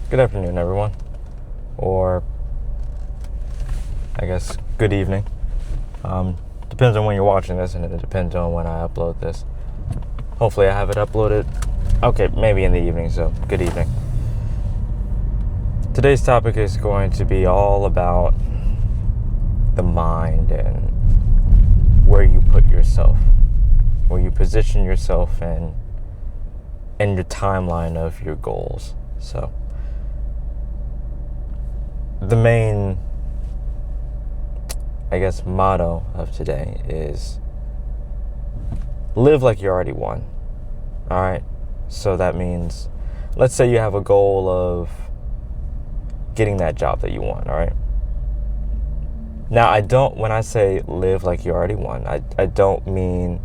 Good afternoon, everyone. Or, I guess, good evening. Depends on when you're watching this, and it depends on when I upload this. Hopefully I have it uploaded, maybe in the evening, so good evening. Today's topic is going to be all about the mind and where you put yourself, where you position yourself in your timeline of your goals. So, the main, motto of today is live like you already won. All right. So that means, let's say you have a goal of getting that job that you want. All right. Now, when I say live like you already won, I don't mean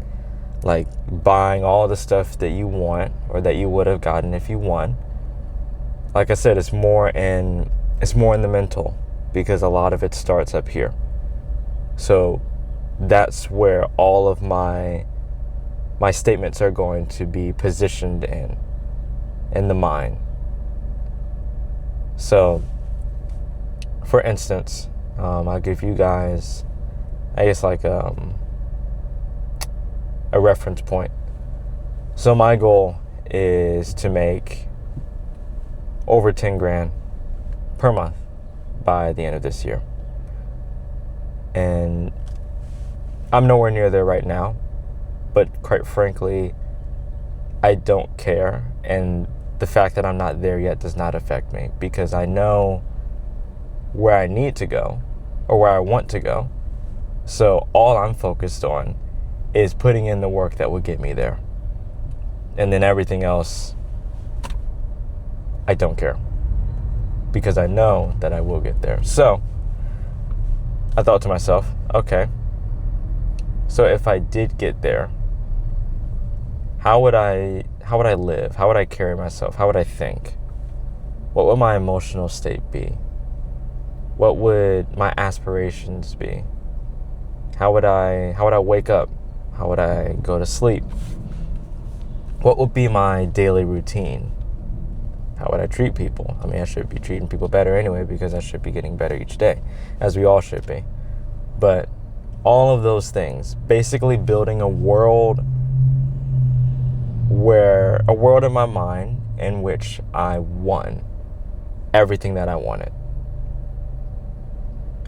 like buying all the stuff that you want or that you would have gotten if you won. Like I said, it's more in the mental, because a lot of it starts up here. So that's where all of my statements are going to be positioned in the mind. So, for instance, I'll give you guys, a reference point. So my goal is to make over 10 grand per month by the end of this year. And I'm nowhere near there right now, but quite frankly, I don't care. And the fact that I'm not there yet does not affect me, because I know where I need to go or where I want to go. So all I'm focused on is putting in the work that will get me there. And then everything else, I don't care, because I know that I will get there. So I thought to myself, okay, so if I did get there, how would I live? How would I carry myself? How would I think? What would my emotional state be? What would my aspirations be? How would I wake up? How would I go to sleep? What would be my daily routine? How would I treat people? I mean, I should be treating people better anyway, because I should be getting better each day, as we all should be. But all of those things, basically building a world in my mind in which I won everything that I wanted.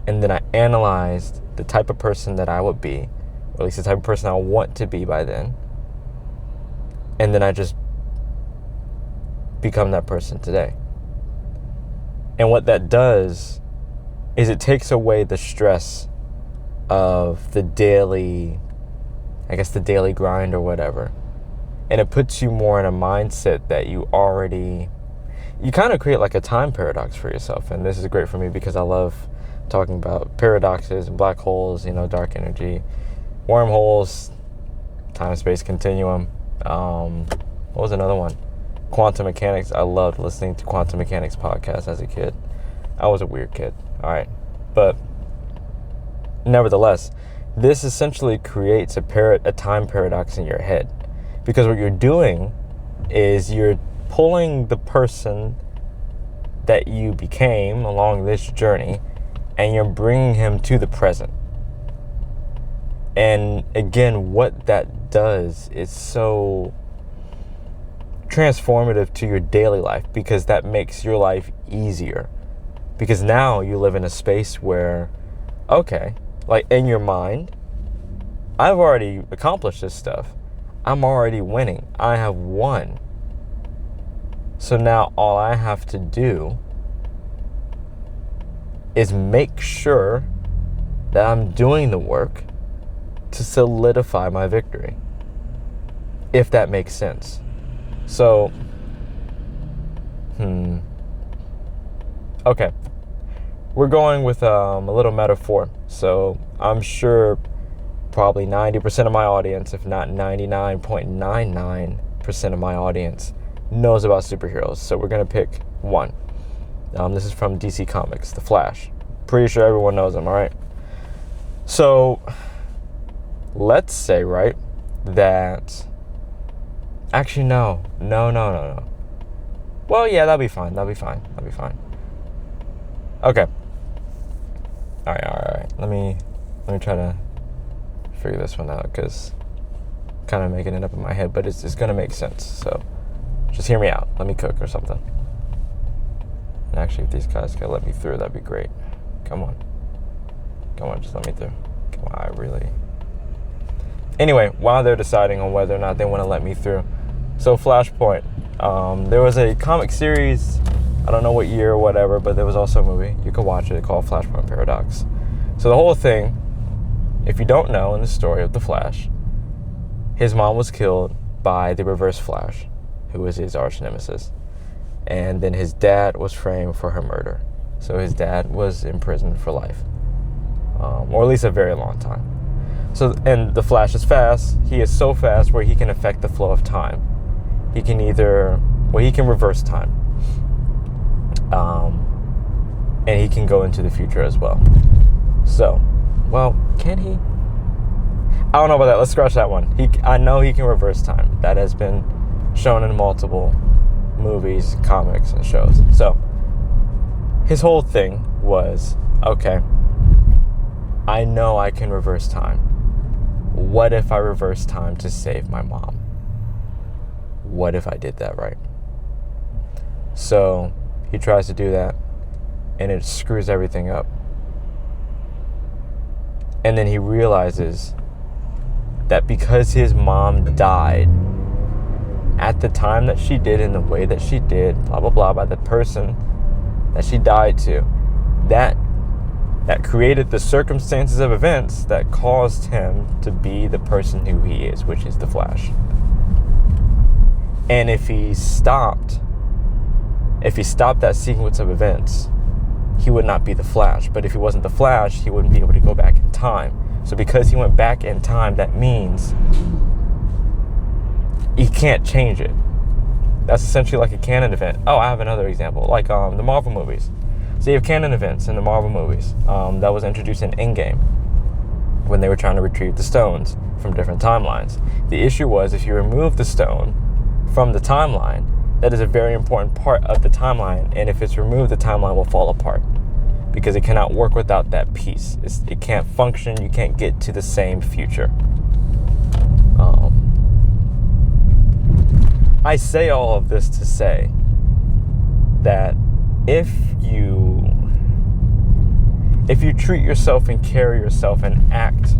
And then I analyzed the type of person that I would be, or at least the type of person I want to be by then. And then I just become that person today. And what that does is it takes away the stress of the daily grind or whatever. And it puts you more in a mindset that you kind of create like a time paradox for yourself. And this is great for me because I love talking about paradoxes and black holes, dark energy, wormholes, time-space continuum. What was another one? Quantum mechanics. I loved listening to quantum mechanics podcasts as a kid. I was a weird kid. All right. But nevertheless, this essentially creates a time paradox in your head, because what you're doing is you're pulling the person that you became along this journey, and you're bringing him to the present. And again, what that does is so transformative to your daily life, because that makes your life easier. Because now you live in a space where, okay, like in your mind, I've already accomplished this stuff. I'm already winning. I have won. So now all I have to do is make sure that I'm doing the work to solidify my victory, if that makes sense. So, okay, we're going with a little metaphor. So I'm sure probably 90% of my audience, if not 99.99% of my audience, knows about superheroes. So we're going to pick one. This is from DC Comics, The Flash. Pretty sure everyone knows him, all right? So let's say, right, that... Actually, no. Well, yeah, that'll be fine. Okay. All right. Let me try to figure this one out, because I'm kind of making it up in my head, but it's going to make sense. So just hear me out. Let me cook or something. And actually, if these guys can let me through, that'd be great. Come on, just let me through. Come on, Anyway, while they're deciding on whether or not they want to let me through, so Flashpoint. There was a comic series, I don't know what year or whatever, but there was also a movie. You could watch it called Flashpoint Paradox. So the whole thing, if you don't know, in the story of the Flash, his mom was killed by the Reverse Flash, who was his arch nemesis. And then his dad was framed for her murder. So his dad was in prison for life, or at least a very long time. So, and the Flash is fast. He is so fast where he can affect the flow of time. He can he can reverse time. And he can go into the future as well. So, well, can he? I don't know about that. Let's scratch that one. I know he can reverse time. That has been shown in multiple movies, comics, and shows. So, his whole thing was, okay, I know I can reverse time. What if I reverse time to save my mom? What if I did that right? So he tries to do that, and it screws everything up. And then he realizes that because his mom died at the time that she did, in the way that she did, blah, blah, blah, by the person that she died to, that created the circumstances of events that caused him to be the person who he is, which is the Flash. And if he stopped that sequence of events, he would not be the Flash. But if he wasn't the Flash, he wouldn't be able to go back in time. So because he went back in time, that means he can't change it. That's essentially like a canon event. Oh, I have another example, like the Marvel movies. So you have canon events in the Marvel movies that was introduced in Endgame when they were trying to retrieve the stones from different timelines. The issue was, if you remove the stone from the timeline, that is a very important part of the timeline, and if it's removed, the timeline will fall apart because it cannot work without that piece. It can't function. You can't get to the same future. I say all of this to say that if you treat yourself and carry yourself and act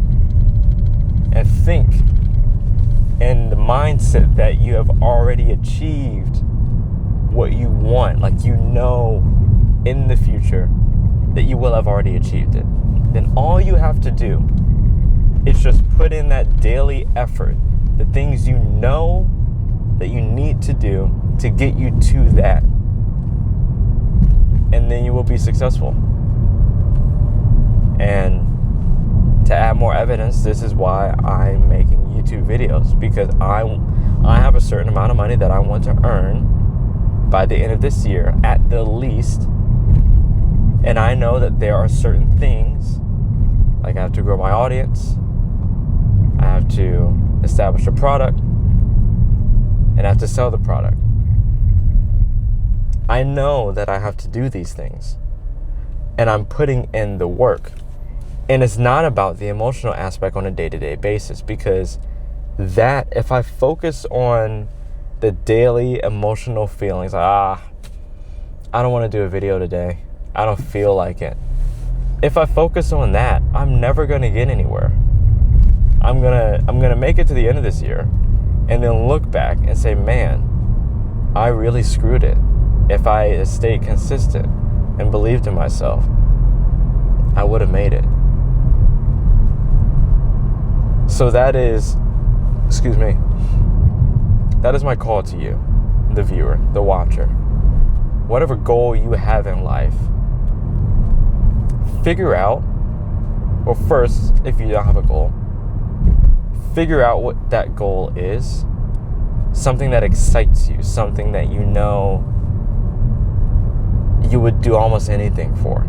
and think in the mindset that you have already achieved what you want, like you know in the future that you will have already achieved it, then all you have to do is just put in that daily effort, the things you know that you need to do to get you to that, and then you will be successful. And to add more evidence, this is why I'm making YouTube videos, because I have a certain amount of money that I want to earn by the end of this year at the least, and I know that there are certain things, like I have to grow my audience, I have to establish a product, and I have to sell the product. I know that I have to do these things, and I'm putting in the work. And it's not about the emotional aspect on a day-to-day basis, because that, if I focus on the daily emotional feelings, I don't want to do a video today, I don't feel like it. If I focus on that, I'm never going to get anywhere. I'm gonna make it to the end of this year and then look back and say, man, I really screwed it. If I had stayed consistent and believed in myself, I would have made it. So that is my call to you, the viewer, the watcher. Whatever goal you have in life, figure out, well, first, if you don't have a goal, figure out what that goal is. Something that excites you, something that you know you would do almost anything for.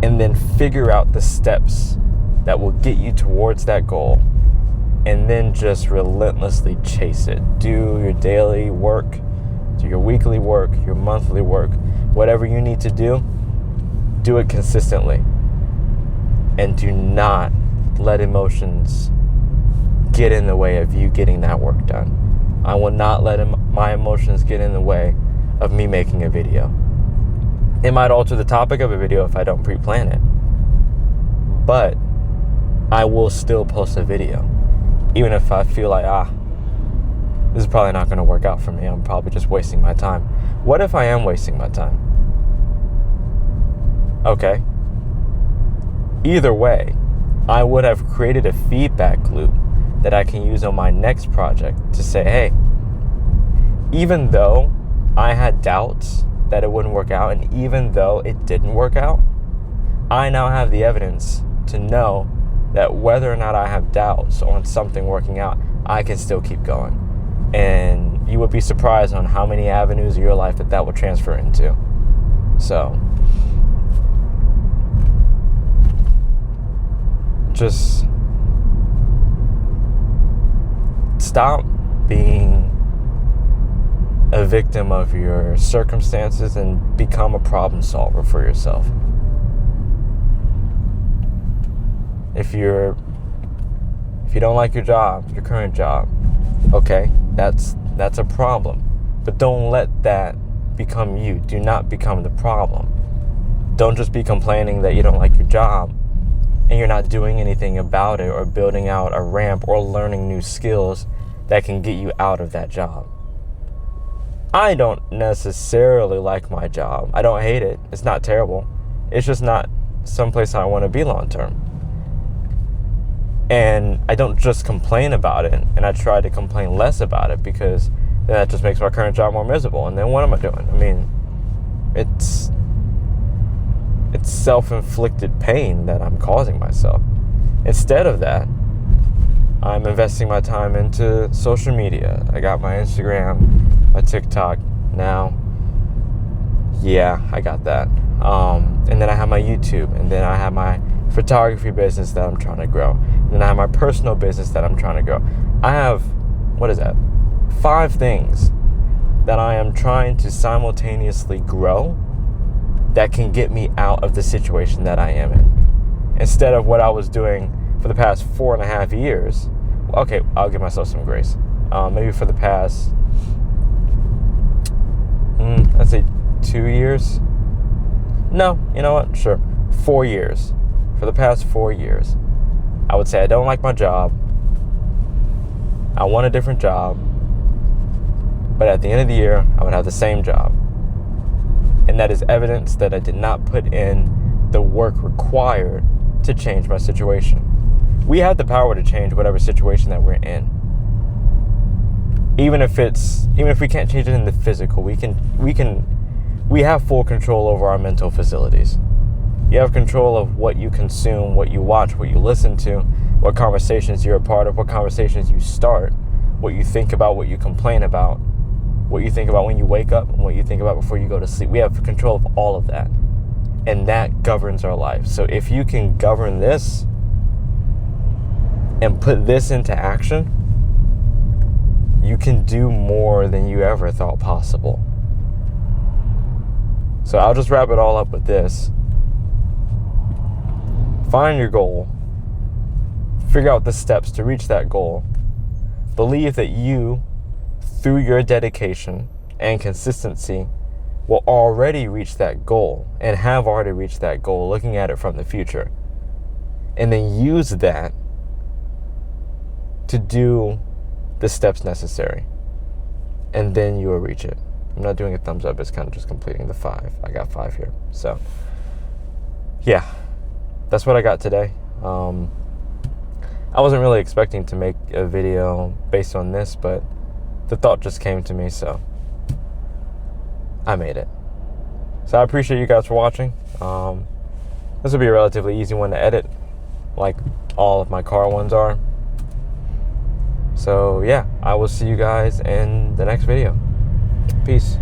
And then figure out the steps that will get you towards that goal. and then just relentlessly chase it. Do your daily work, do your weekly work, your monthly work, whatever you need to do it consistently. And do not let emotions get in the way of you getting that work done. I will not let my emotions get in the way of me making a video. It might alter the topic of a video if I don't pre-plan it, but I will still post a video, even if I feel like, this is probably not going to work out for me. I'm probably just wasting my time. What if I am wasting my time? Okay. Either way, I would have created a feedback loop that I can use on my next project to say, hey, even though I had doubts that it wouldn't work out, and even though it didn't work out, I now have the evidence to know that whether or not I have doubts on something working out, I can still keep going. And you would be surprised on how many avenues of your life that will transfer into. So just stop being a victim of your circumstances and become a problem solver for yourself. If you don't like your job, your current job, okay, that's a problem. But don't let that become you. Do not become the problem. Don't just be complaining that you don't like your job and you're not doing anything about it, or building out a ramp or learning new skills that can get you out of that job. I don't necessarily like my job. I don't hate it. It's not terrible. It's just not someplace I want to be long term. And I don't just complain about it, and I try to complain less about it, because then that just makes my current job more miserable. And then what am I doing? I mean, it's self-inflicted pain that I'm causing myself. Instead of that, I'm investing my time into social media. I got my Instagram, my TikTok now. Yeah, I got that. And then I have my YouTube, and then I have my photography business that I'm trying to grow. And then I have my personal business that I'm trying to grow. I have, 5 things that I am trying to simultaneously grow that can get me out of the situation that I am in. Instead of what I was doing for the past 4.5 years. Okay, I'll give myself some grace. Maybe for the past, I'd say 2 years. No, you know what? Sure. 4 years. For the past 4 years, I would say I don't like my job. I want a different job. But at the end of the year, I would have the same job. And that is evidence that I did not put in the work required to change my situation. We have the power to change whatever situation that we're in. Even if we can't change it in the physical, we have full control over our mental facilities. You have control of what you consume, what you watch, what you listen to, what conversations you're a part of, what conversations you start, what you think about, what you complain about, what you think about when you wake up, and what you think about before you go to sleep. We have control of all of that. And that governs our life. So if you can govern this and put this into action, you can do more than you ever thought possible. So I'll just wrap it all up with this. Find your goal. Figure out the steps to reach that goal. Believe that you, through your dedication and consistency, will already reach that goal and have already reached that goal, looking at it from the future. And then use that to do the steps necessary. And then you will reach it. I'm not doing a thumbs up, it's kind of just completing the 5. I got 5 here. So, yeah, that's what I got today. I wasn't really expecting to make a video based on this, but the thought just came to me, so I made it. So I appreciate you guys for watching. This will be a relatively easy one to edit, like all of my car ones are. So yeah, I will see you guys in the next video. Peace.